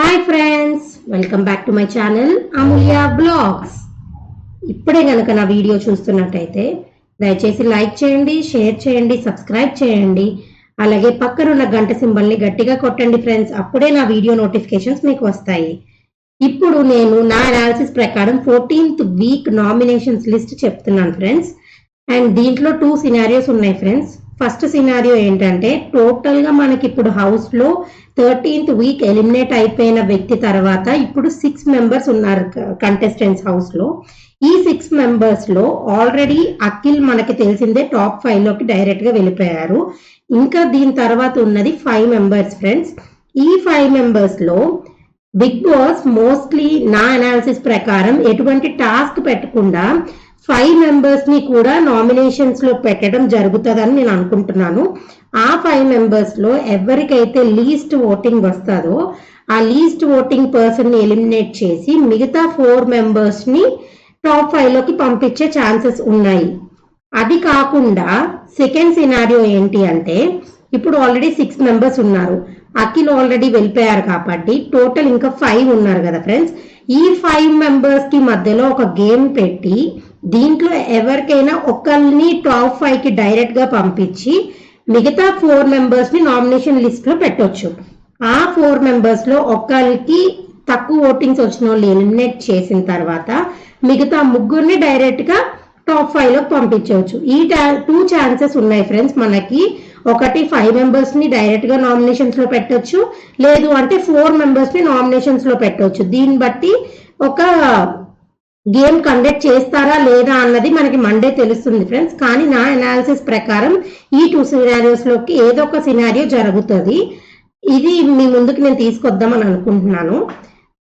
Hi friends, welcome back to my channel Amulya blogs. ఇప్పుడే కనుక నా వీడియో చూస్తున్నట్టయితే దయచేసి లైక్ చేయండి, షేర్ చేయండి, సబ్స్క్రైబ్ చేయండి. అలాగే పక్కనున్న గంట సింబల్ని గట్టిగా కొట్టండి ఫ్రెండ్స్. అప్పుడే నా వీడియో నోటిఫికేషన్స్ మీకు వస్తాయి. ఇప్పుడు నేను నా అనాలిసిస్ ప్రకారం 14th వీక్ నామినేషన్స్ లిస్ట్ చెప్తున్నాను ఫ్రెండ్స్. అండ్ దీంట్లో 2 సినారియోస్ ఉన్నాయి ఫ్రెండ్స్. ఫస్ట్ సినారియో ఏంటంటే టోటల్ గా మనకి ఇప్పుడు హౌస్ లో 13th వీక్ ఎలిమినేట్ అయిపోయిన వ్యక్తి తర్వాత ఇప్పుడు 6 మెంబర్స్ ఉన్నారు కంటెస్టెంట్స్ హౌస్ లో. ఈ 6 మెంబర్స్ లో ఆల్రెడీ అఖిల్ మనకి తెలిసిందే టాప్ 5 లోకి డైరెక్ట్ గా వెళ్ళిపోయారు. ఇంకా దీని తర్వాత ఉన్నది 5 మెంబర్స్ ఫ్రెండ్స్. ఈ 5 మెంబర్స్ లో బిగ్ బాస్ మోస్ట్లీ నా అనాలిసిస్ ప్రకారం ఎటువంటి టాస్క్ పెట్టకుండా 5 మెంబర్స్ ని కూడా నామినేషన్స్ లో పెట్టడం జరుగుతుందని నేను అనుకుంటున్నాను. ఆ 5 మెంబర్స్ లో ఎవరికైతే లీస్ట్ ఓటింగ్ వస్తుందో ఆ లీస్ట్ ఓటింగ్ పర్సన్ ని ఎలిమినేట్ చేసి మిగతా 4 మెంబర్స్ ని టాప్ 5 లోకి పంపించే ఛాన్సెస్ ఉన్నాయి. అది కాకుండా సెకండ్ సినారియో ఏంటి అంటే ఇప్పుడు ఆల్రెడీ 6 మెంబర్స్ ఉన్నారు. అఖిల్ ఆల్రెడీ వెళ్ళిపోయారు కాబట్టి టోటల్ ఇంకా 5 ఉన్నారు కదా ఫ్రెండ్స్. ఈ 5 మెంబర్స్ కి మధ్యలో ఒక గేమ్ పెట్టి దీంట్లో ఎవరికైనా ఒకరిని టాప్ 5 కి డైరెక్ట్ గా పంపించి మిగతా 4 మెంబర్స్ ని నామినేషన్ లిస్ట్ లో పెట్టొచ్చు. ఆ 4 మెంబర్స్ లో ఒకరికి తక్కువ ఓటింగ్స్ వచ్చిన వాళ్ళు ఎలిమినేట్ చేసిన తర్వాత మిగతా ముగ్గురిని డైరెక్ట్ గా టాప్ 5 లోకి పంపించవచ్చు. ఈ 2 ఛాన్సెస్ ఉన్నాయి ఫ్రెండ్స్ మనకి. ఒకటి 5 మెంబర్స్ ని డైరెక్ట్ గా నామినేషన్స్ లో పెట్టొచ్చు, లేదు అంటే 4 మెంబర్స్ ని నామినేషన్స్ లో పెట్టొచ్చు. దీన్ని బట్టి ఒక గేమ్ కండక్ట్ చేస్తారా లేదా అన్నది మనకి మండే తెలుస్తుంది ఫ్రెండ్స్. కానీ నా అనాలిసిస్ ప్రకారం ఈ 2 సినారియోస్ లోకి ఏదో ఒక సినారియో జరుగుతుంది. ఇది మీ ముందుకు నేను తీసుకొద్దామని అనుకుంటున్నాను.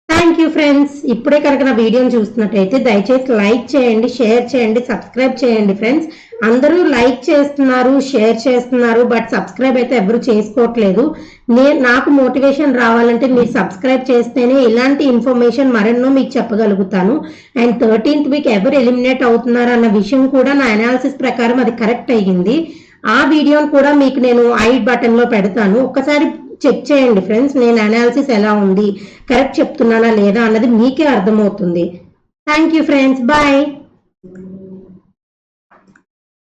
Thank you friends. ఇప్పుడే కనుక నా వీడియోని చూస్తున్నట్టయితే దయచేసి లైక్ చేయండి, షేర్ చేయండి, సబ్స్క్రైబ్ చేయండి ఫ్రెండ్స్. అందరూ లైక్ చేస్తున్నారు, షేర్ చేస్తున్నారు, బట్ సబ్స్క్రైబ్ అయితే ఎవరు చేసుకోవట్లేదు. నాకు మోటివేషన్ రావాలంటే మీరు సబ్స్క్రైబ్ చేస్తేనే ఇలాంటి ఇన్ఫర్మేషన్ మరెన్నో మీకు చెప్పగలుగుతాను. అండ్ 13th వీక్ ఎవరు ఎలిమినేట్ అవుతున్నారు అన్న విషయం కూడా నా అనాలిసిస్ ప్రకారం అది కరెక్ట్ అయ్యింది. ఆ వీడియోని కూడా మీకు నేను ఐ బటన్ లో పెడతాను. ఒక్కసారి చెక్ చేయండి ఫ్రెండ్స్, నేను అనాలిసిస్ ఎలా ఉంది, కరెక్ట్ చెప్తున్నానా లేదా అన్నది మీకే అర్థమవుతుంది. Thank you friends, bye.